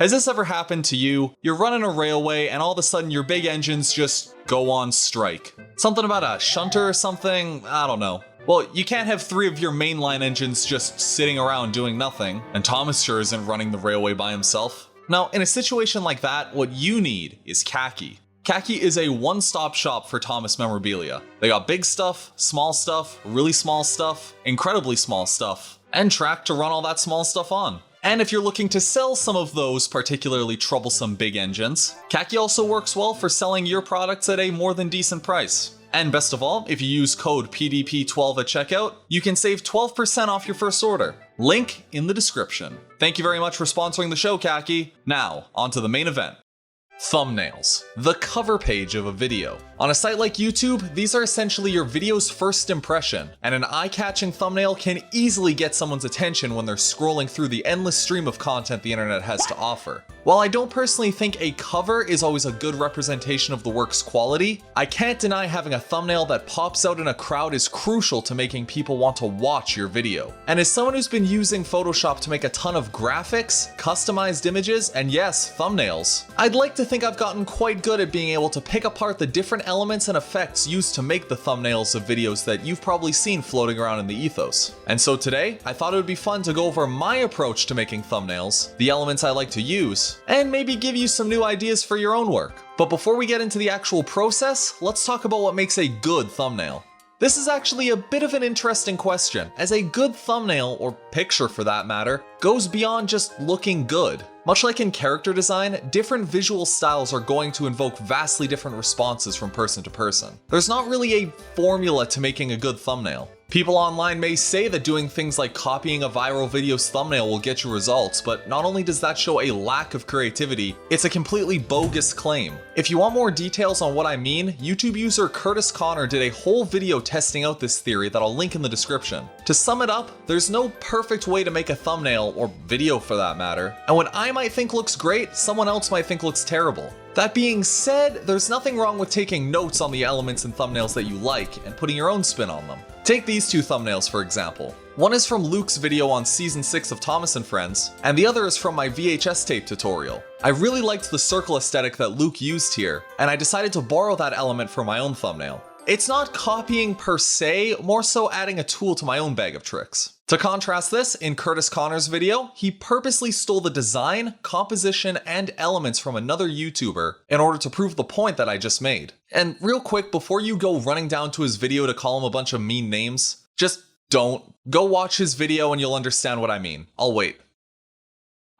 Has this ever happened to you? You're running a railway and all of a sudden your big engines just go on strike. Something about a shunter or something? I don't know. Well, you can't have 3 of your mainline engines just sitting around doing nothing, and Thomas sure isn't running the railway by himself. Now, in a situation like that, what you need is Khaki. Khaki is a one-stop shop for Thomas memorabilia. They got big stuff, really small stuff, incredibly small stuff, and track to run all that small stuff on. And if you're looking to sell some of those particularly troublesome big engines, Khaki also works well for selling your products at a more than decent price. And best of all, if you use code PDP12 at checkout, you can save 12% off your first order. Link in the description. Thank you very much for sponsoring the show, Khaki. Now, on to the main event. Thumbnails, the cover page of a video. On a site like YouTube, these are essentially your video's first impression, and an eye-catching thumbnail can easily get someone's attention when they're scrolling through the endless stream of content the internet has to offer. While I don't personally think a cover is always a good representation of the work's quality, I can't deny having a thumbnail that pops out in a crowd is crucial to making people want to watch your video. And as someone who's been using Photoshop to make a ton of graphics, customized images, and yes, thumbnails, I'd like to think I've gotten quite good at being able to pick apart the different elements and effects used to make the thumbnails of videos that you've probably seen floating around in the ethos. And so today, I thought it would be fun to go over my approach to making thumbnails, the elements I like to use, and maybe give you some new ideas for your own work. But before we get into the actual process, let's talk about what makes a good thumbnail. This is actually a bit of an interesting question, as a good thumbnail, or picture for that matter, goes beyond just looking good. Much like in character design, different visual styles are going to invoke vastly different responses from person to person. There's not really a formula to making a good thumbnail. People online may say that doing things like copying a viral video's thumbnail will get you results, but not only does that show a lack of creativity, it's a completely bogus claim. If you want more details on what I mean, YouTube user Curtis Connor did a whole video testing out this theory that I'll link in the description. To sum it up, there's no perfect way to make a thumbnail, or video for that matter, and what I might think looks great, someone else might think looks terrible. That being said, there's nothing wrong with taking notes on the elements and thumbnails that you like and putting your own spin on them. Take these 2 thumbnails for example. One is from Luke's video on season 6 of Thomas and Friends, and the other is from my VHS tape tutorial. I really liked the circle aesthetic that Luke used here, and I decided to borrow that element for my own thumbnail. It's not copying per se, more so adding a tool to my own bag of tricks. To contrast this, in Curtis Connor's video, he purposely stole the design, composition, and elements from another YouTuber in order to prove the point that I just made. And real quick, before you go running down to his video to call him a bunch of mean names, just don't. Go watch his video and you'll understand what I mean. I'll wait.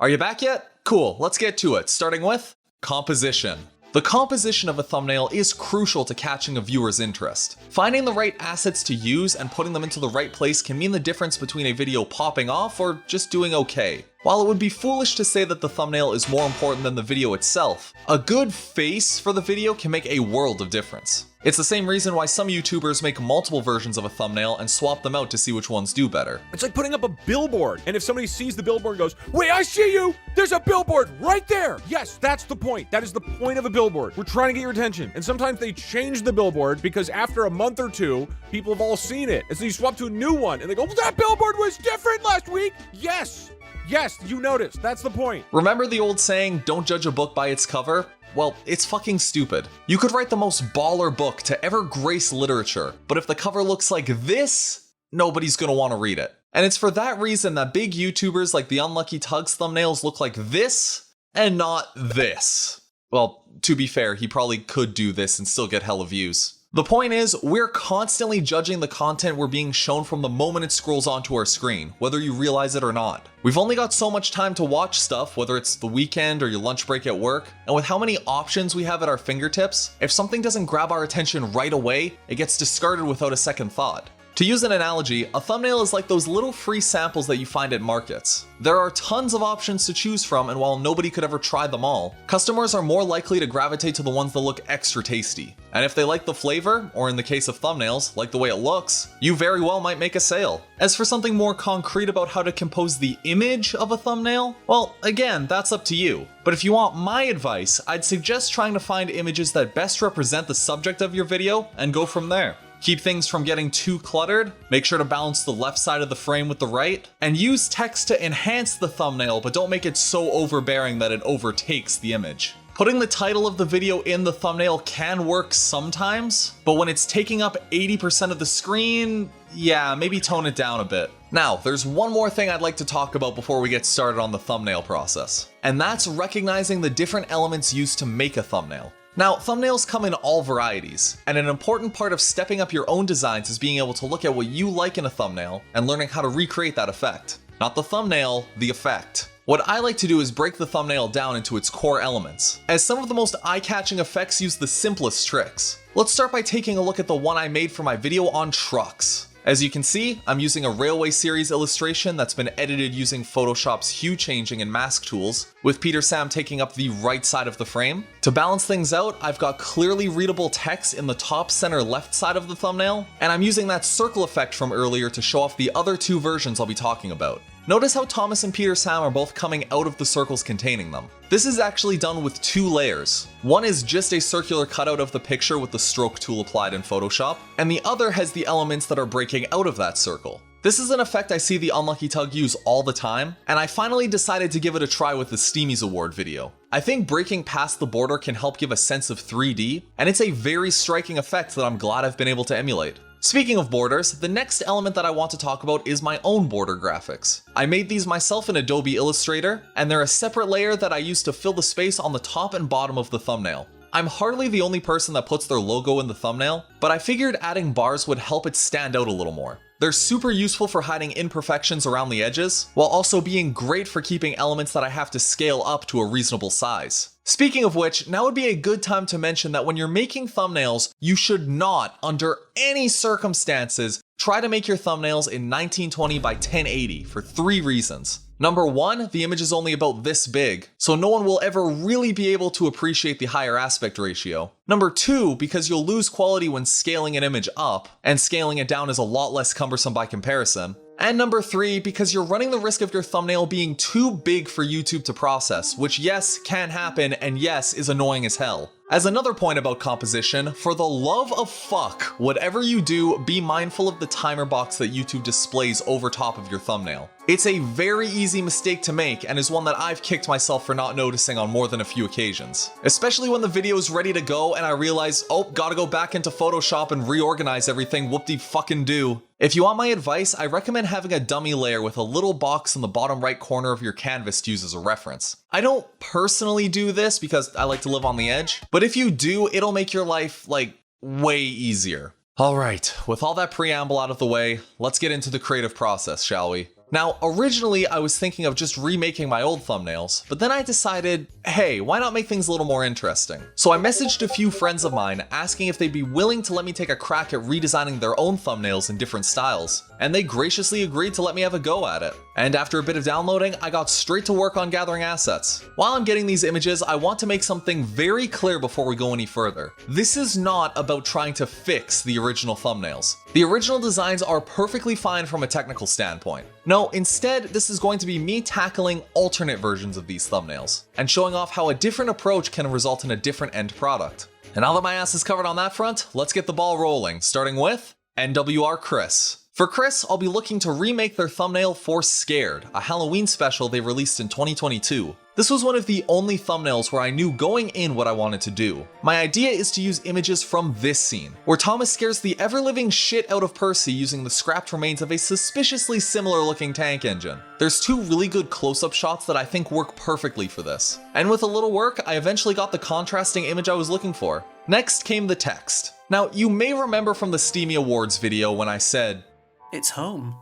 Are you back yet? Cool, let's get to it, starting with composition. The composition of a thumbnail is crucial to catching a viewer's interest. Finding the right assets to use and putting them into the right place can mean the difference between a video popping off or just doing okay. While it would be foolish to say that the thumbnail is more important than the video itself, a good face for the video can make a world of difference. It's the same reason why some YouTubers make multiple versions of a thumbnail and swap them out to see which ones do better. It's like putting up a billboard, and if somebody sees the billboard and goes, "Wait, I see you! There's a billboard right there!" Yes, that's the point. That is the point of a billboard. We're trying to get your attention. And sometimes they change the billboard because after a month or 2, people have all seen it. And so you swap to a new one, and they go, "That billboard was different last week!" Yes! Yes, you noticed. That's the point. Remember the old saying, don't judge a book by its cover? Well, it's fucking stupid. You could write the most baller book to ever grace literature, but if the cover looks like this, nobody's gonna want to read it. And it's for that reason that big YouTubers like the Unlucky Tugs thumbnails look like this and not this. Well, to be fair, he probably could do this and still get hella views. The point is, we're constantly judging the content we're being shown from the moment it scrolls onto our screen, whether you realize it or not. We've only got so much time to watch stuff, whether it's the weekend or your lunch break at work, and with how many options we have at our fingertips, if something doesn't grab our attention right away, it gets discarded without a second thought. To use an analogy, a thumbnail is like those little free samples that you find at markets. There are tons of options to choose from, and while nobody could ever try them all, customers are more likely to gravitate to the ones that look extra tasty. And if they like the flavor, or in the case of thumbnails, like the way it looks, you very well might make a sale. As for something more concrete about how to compose the image of a thumbnail, well, again, that's up to you. But if you want my advice, I'd suggest trying to find images that best represent the subject of your video and go from there. keep things from getting too cluttered, make sure to balance the left side of the frame with the right, and use text to enhance the thumbnail but don't make it so overbearing that it overtakes the image. Putting the title of the video in the thumbnail can work sometimes, but when it's taking up 80% of the screen, yeah, maybe tone it down a bit. Now, there's one more thing I'd like to talk about before we get started on the thumbnail process, and that's recognizing the different elements used to make a thumbnail. Now, thumbnails come in all varieties, and an important part of stepping up your own designs is being able to look at what you like in a thumbnail and learning how to recreate that effect. Not the thumbnail, the effect. What I like to do is break the thumbnail down into its core elements, as some of the most eye-catching effects use the simplest tricks. Let's start by taking a look at the one I made for my video on trucks. As you can see, I'm using a railway series illustration that's been edited using Photoshop's hue changing and mask tools, with Peter Sam taking up the right side of the frame. To balance things out, I've got clearly readable text in the top center left side of the thumbnail, and I'm using that circle effect from earlier to show off the other two versions I'll be talking about. Notice how Thomas and Peter Sam are both coming out of the circles containing them. This is actually done with two layers. One is just a circular cutout of the picture with the stroke tool applied in Photoshop, and the other has the elements that are breaking out of that circle. This is an effect I see the Unlucky Tug use all the time, and I finally decided to give it a try with the Steamies Award video. I think breaking past the border can help give a sense of 3D, and it's a very striking effect that I'm glad I've been able to emulate. Speaking of borders, the next element that I want to talk about is my own border graphics. I made these myself in Adobe Illustrator, and they're a separate layer that I use to fill the space on the top and bottom of the thumbnail. I'm hardly the only person that puts their logo in the thumbnail, but I figured adding bars would help it stand out a little more. They're super useful for hiding imperfections around the edges, while also being great for keeping elements that I have to scale up to a reasonable size. Speaking of which, now would be a good time to mention that when you're making thumbnails, you should not, under any circumstances, try to make your thumbnails in 1920 by 1080 for 3 reasons. Number 1, the image is only about this big, so no one will ever really be able to appreciate the higher aspect ratio. Number 2, because you'll lose quality when scaling an image up, and scaling it down is a lot less cumbersome by comparison. And number 3, because you're running the risk of your thumbnail being too big for YouTube to process, which yes, can happen, and yes, is annoying as hell. As another point about composition, for the love of fuck, whatever you do, be mindful of the timer box that YouTube displays over top of your thumbnail. It's a very easy mistake to make and is one that I've kicked myself for not noticing on more than a few occasions. Especially when the video is ready to go and I realize, oh, gotta go back into Photoshop and reorganize everything, whoop-de-fucking-do. If you want my advice, I recommend having a dummy layer with a little box in the bottom right corner of your canvas to use as a reference. I don't personally do this because I like to live on the edge, but if you do, it'll make your life, like, way easier. Alright, with all that preamble out of the way, let's get into the creative process, shall we? Now, originally I was thinking of just remaking my old thumbnails, but then I decided, hey, why not make things a little more interesting? So I messaged a few friends of mine asking if they'd be willing to let me take a crack at redesigning their own thumbnails in different styles, and they graciously agreed to let me have a go at it. And after a bit of downloading, I got straight to work on gathering assets. While I'm getting these images, I want to make something very clear before we go any further. This is not about trying to fix the original thumbnails. The original designs are perfectly fine from a technical standpoint. No, instead, this is going to be me tackling alternate versions of these thumbnails, and showing off how a different approach can result in a different end product. And now that my ass is covered on that front, let's get the ball rolling, starting with NWR Chris. For Chris, I'll be looking to remake their thumbnail for Scared, a Halloween special they released in 2022. This was one of the only thumbnails where I knew going in what I wanted to do. My idea is to use images from this scene, where Thomas scares the ever-living shit out of Percy using the scrapped remains of a suspiciously similar-looking tank engine. There's 2 really good close-up shots that I think work perfectly for this. And with a little work, I eventually got the contrasting image I was looking for. Next came the text. Now, you may remember from the Steamy Awards video when I said, "It's home."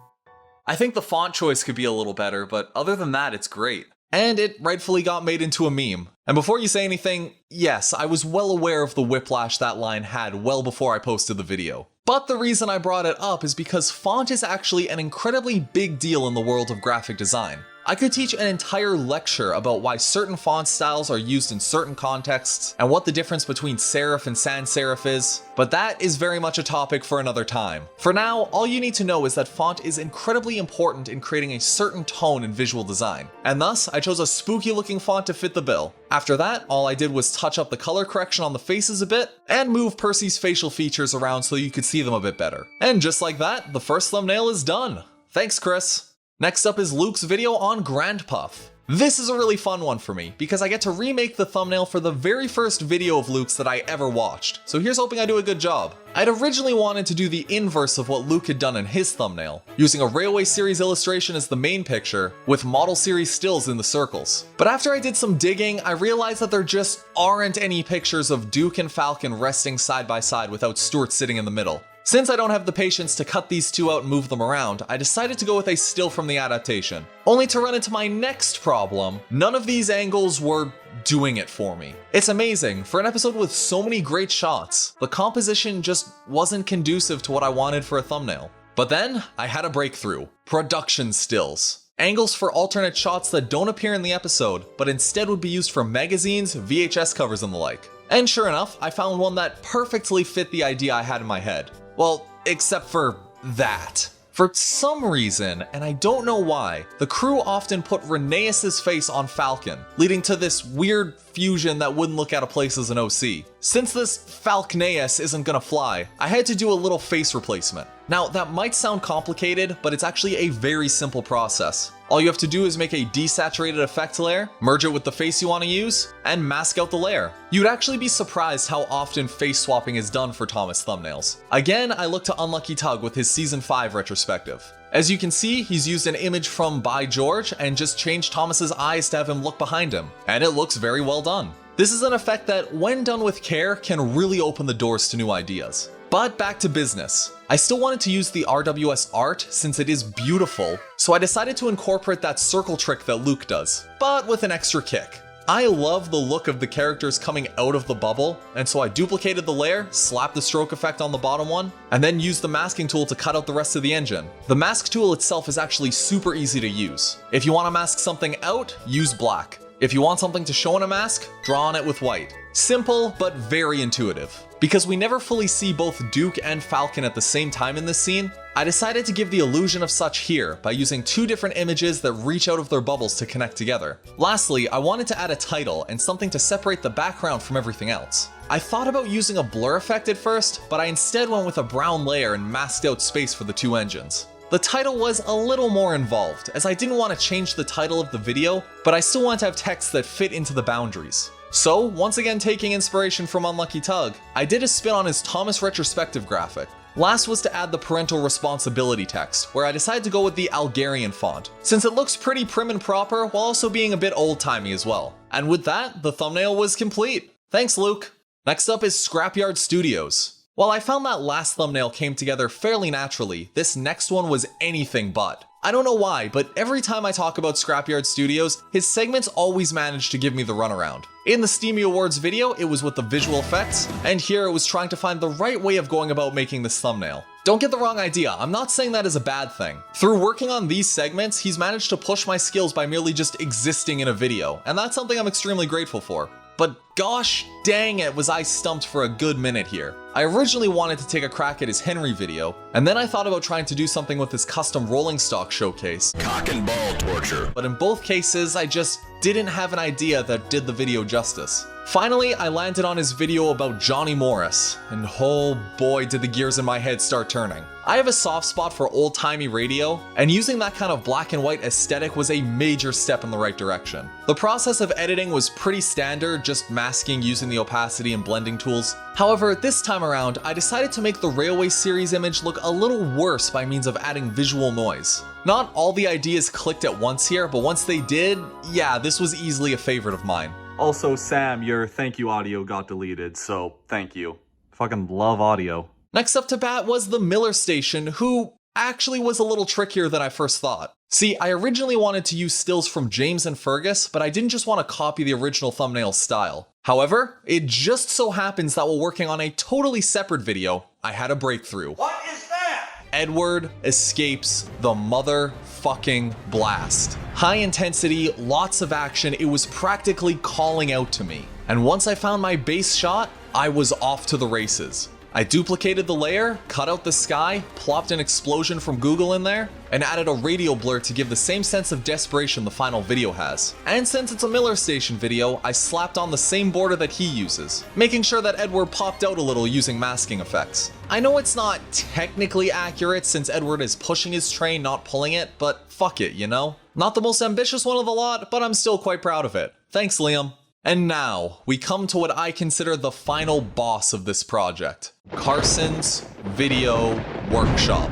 I think the font choice could be a little better, but other than that, it's great. And it rightfully got made into a meme. And before you say anything, yes, I was well aware of the whiplash that line had well before I posted the video. But the reason I brought it up is because font is actually an incredibly big deal in the world of graphic design. I could teach an entire lecture about why certain font styles are used in certain contexts and what the difference between serif and sans serif is, but that is very much a topic for another time. For now, all you need to know is that font is incredibly important in creating a certain tone in visual design, and thus I chose a spooky looking font to fit the bill. After that, all I did was touch up the color correction on the faces a bit and move Percy's facial features around so you could see them a bit better. And just like that, the first thumbnail is done. Thanks, Chris. Next up is Luke's video on Grand Puff. This is a really fun one for me because I get to remake the thumbnail for the very first video of Luke's that I ever watched, so here's hoping I do a good job. I'd originally wanted to do the inverse of what Luke had done in his thumbnail, using a Railway Series illustration as the main picture, with Model Series stills in the circles. But after I did some digging, I realized that there just aren't any pictures of Duke and Falcon resting side by side without Stuart sitting in the middle. Since I don't have the patience to cut these two out and move them around, I decided to go with a still from the adaptation. Only to run into my next problem, none of these angles were doing it for me. It's amazing, for an episode with so many great shots, the composition just wasn't conducive to what I wanted for a thumbnail. But then, I had a breakthrough. Production stills. Angles for alternate shots that don't appear in the episode, but instead would be used for magazines, VHS covers and the like. And sure enough, I found one that perfectly fit the idea I had in my head. Well, except for that. For some reason, and I don't know why, the crew often put Rheneas's face on Falcon, leading to this weird fusion that wouldn't look out of place as an OC. Since this Falcneas isn't gonna fly, I had to do a little face replacement. Now, that might sound complicated, but it's actually a very simple process. All you have to do is make a desaturated effect layer, merge it with the face you want to use, and mask out the layer. You'd actually be surprised how often face swapping is done for Thomas thumbnails. Again, I look to Unlucky Tug with his Season 5 retrospective. As you can see, he's used an image from By George and just changed Thomas's eyes to have him look behind him, and it looks very well done. This is an effect that, when done with care, can really open the doors to new ideas. But back to business. I still wanted to use the RWS art since it is beautiful, so I decided to incorporate that circle trick that Luke does, but with an extra kick. I love the look of the characters coming out of the bubble, and so I duplicated the layer, slapped the stroke effect on the bottom one, and then used the masking tool to cut out the rest of the engine. The mask tool itself is actually super easy to use. If you want to mask something out, use black. If you want something to show in a mask, draw on it with white. Simple, but very intuitive. Because we never fully see both Duke and Falcon at the same time in this scene, I decided to give the illusion of such here by using two different images that reach out of their bubbles to connect together. Lastly, I wanted to add a title and something to separate the background from everything else. I thought about using a blur effect at first, but I instead went with a brown layer and masked out space for the two engines. The title was a little more involved, as I didn't want to change the title of the video, but I still want to have text that fit into the boundaries. So, once again taking inspiration from Unlucky Tug, I did a spin on his Thomas retrospective graphic. Last was to add the parental responsibility text, where I decided to go with the Algarian font, since it looks pretty prim and proper while also being a bit old-timey as well. And with that, the thumbnail was complete. Thanks, Luke. Next up is Scrapyard Studios. While I found that last thumbnail came together fairly naturally, this next one was anything but. I don't know why, but every time I talk about Scrapyard Studios, his segments always manage to give me the runaround. In the Steamy Awards video, it was with the visual effects, and here it was trying to find the right way of going about making this thumbnail. Don't get the wrong idea, I'm not saying that is a bad thing. Through working on these segments, he's managed to push my skills by merely just existing in a video, and that's something I'm extremely grateful for. But gosh dang it, was I stumped for a good minute here. I originally wanted to take a crack at his Henry video, and then I thought about trying to do something with his custom rolling stock showcase. Cock and ball torture. But in both cases, I just didn't have an idea that did the video justice. Finally, I landed on his video about Johnny Morris, and oh boy did the gears in my head start turning. I have a soft spot for old-timey radio, and using that kind of black and white aesthetic was a major step in the right direction. The process of editing was pretty standard, just masking using the opacity and blending tools. However, this time around, I decided to make the Railway Series image look a little worse by means of adding visual noise. Not all the ideas clicked at once here, but once they did, yeah, this was easily a favorite of mine. Also, Sam, your thank you audio got deleted, so thank you. Fucking love audio. Next up to bat was the Miller Station, who actually was a little trickier than I first thought. See, I originally wanted to use stills from James and Fergus, but I didn't just want to copy the original thumbnail style. However, it just so happens that while working on a totally separate video, I had a breakthrough. What is that? Edward escapes the motherfucking blast. High intensity, lots of action, it was practically calling out to me. And once I found my base shot, I was off to the races. I duplicated the layer, cut out the sky, plopped an explosion from Google in there, and added a radial blur to give the same sense of desperation the final video has. And since it's a Miller Station video, I slapped on the same border that he uses, making sure that Edward popped out a little using masking effects. I know it's not technically accurate since Edward is pushing his train, not pulling it, but fuck it, you know? Not the most ambitious one of the lot, but I'm still quite proud of it. Thanks, Liam. And now, we come to what I consider the final boss of this project, Carson's video workshop.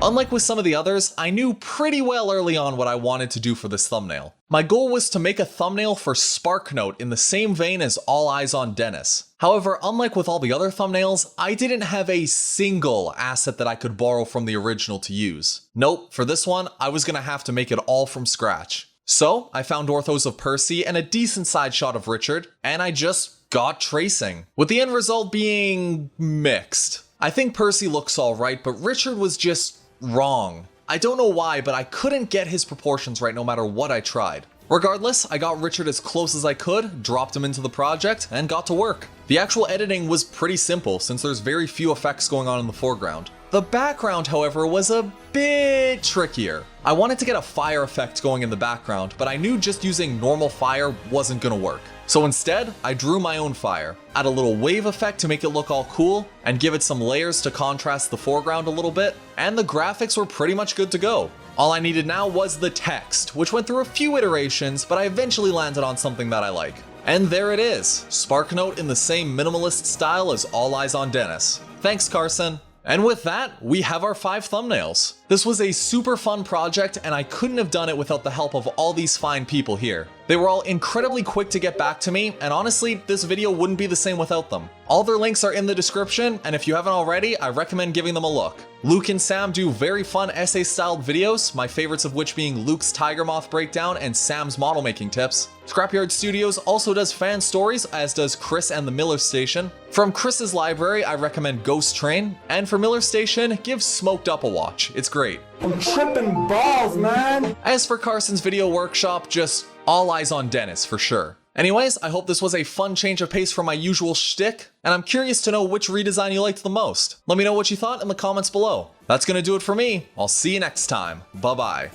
Unlike with some of the others, I knew pretty well early on what I wanted to do for this thumbnail. My goal was to make a thumbnail for SparkNote in the same vein as All Eyes on Dennis. However, unlike with all the other thumbnails, I didn't have a single asset that I could borrow from the original to use. Nope, for this one, I was gonna have to make it all from scratch. So, I found orthos of Percy and a decent side shot of Richard, and I just got tracing, with the end result being mixed. I think Percy looks alright, but Richard was just wrong. I don't know why, but I couldn't get his proportions right no matter what I tried. Regardless, I got Richard as close as I could, dropped him into the project, and got to work. The actual editing was pretty simple since there's very few effects going on in the foreground. The background, however, was a bit trickier. I wanted to get a fire effect going in the background, but I knew just using normal fire wasn't gonna work. So instead, I drew my own fire, add a little wave effect to make it look all cool, and give it some layers to contrast the foreground a little bit, and the graphics were pretty much good to go. All I needed now was the text, which went through a few iterations, but I eventually landed on something that I like. And there it is, SparkNote in the same minimalist style as All Eyes on Dennis. Thanks, Carson. And with that, we have our 5 thumbnails. This was a super fun project, and I couldn't have done it without the help of all these fine people here. They were all incredibly quick to get back to me, and honestly, this video wouldn't be the same without them. All their links are in the description, and if you haven't already, I recommend giving them a look. Luke and Sam do very fun essay-styled videos, my favorites of which being Luke's Tiger Moth breakdown and Sam's model making tips. Scrapyard Studios also does fan stories, as does Chris and the Miller Station. From Chris's library, I recommend Ghost Train, and for Miller Station, give Smoked Up a watch. It's great. I'm tripping balls, man. As for Carson's video workshop, just all eyes on Dennis for sure. Anyways, I hope this was a fun change of pace from my usual shtick, and I'm curious to know which redesign you liked the most. Let me know what you thought in the comments below. That's gonna do it for me. I'll see you next time. Bye-bye.